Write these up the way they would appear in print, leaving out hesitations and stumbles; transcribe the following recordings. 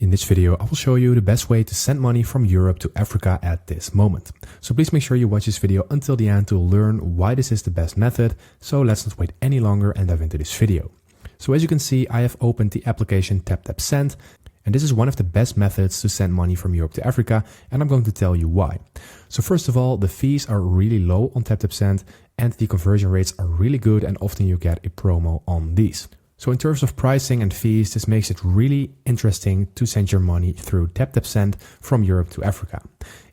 In this video, I will show you the best way to send money from Europe to Africa at this moment. So please make sure you watch this video until the end to learn why this is the best method. So let's not wait any longer and dive into this video. So as you can see, I have opened the application TapTapSend, and this is one of the best methods to send money from Europe to Africa, and I'm going to tell you why. So first of all, the fees are really low on TapTapSend, and the conversion rates are really good, and often you get a promo on these. So in terms of pricing and fees, this makes it really interesting to send your money through TapTapSend from Europe to Africa.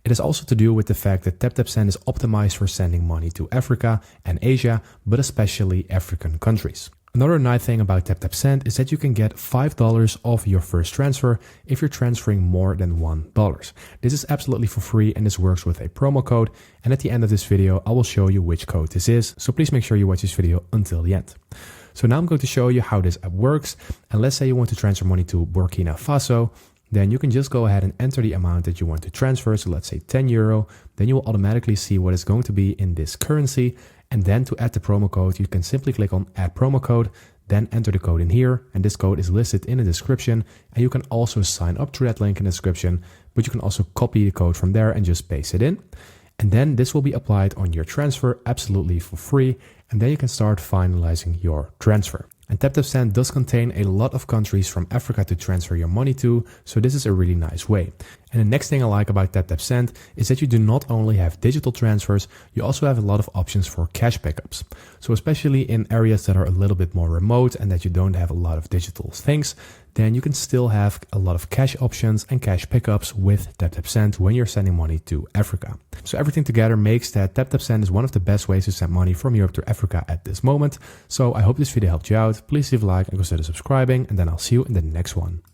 It is also to do with the fact that TapTapSend is optimized for sending money to Africa and Asia, but especially African countries. Another nice thing about TapTapSend is that you can get $5 off your first transfer if you're transferring more than $1. This is absolutely for free, and this works with a promo code. And at the end of this video, I will show you which code this is. So please make sure you watch this video until the end. So now I'm going to show you how this app works. And let's say you want to transfer money to Burkina Faso. Then you can just go ahead and enter the amount that you want to transfer. So let's say 10 euro. Then you will automatically see what it's going to be in this currency. And then to add the promo code, you can simply click on add promo code, then enter the code in here. And this code is listed in the description. And you can also sign up through that link in the description, but you can also copy the code from there and just paste it in. And then this will be applied on your transfer absolutely for free. And then you can start finalizing your transfer. And TapTapSend does contain a lot of countries from Africa to transfer your money to, so this is a really nice way. And the next thing I like about TapTapSend is that you do not only have digital transfers, you also have a lot of options for cash pickups. So especially in areas that are a little bit more remote and that you don't have a lot of digital things, then you can still have a lot of cash options and cash pickups with TapTapSend when you're sending money to Africa. So everything together makes that TapTapSend is one of the best ways to send money from Europe to Africa at this moment. So I hope this video helped you out. Please leave a like and consider subscribing, and then I'll see you in the next one.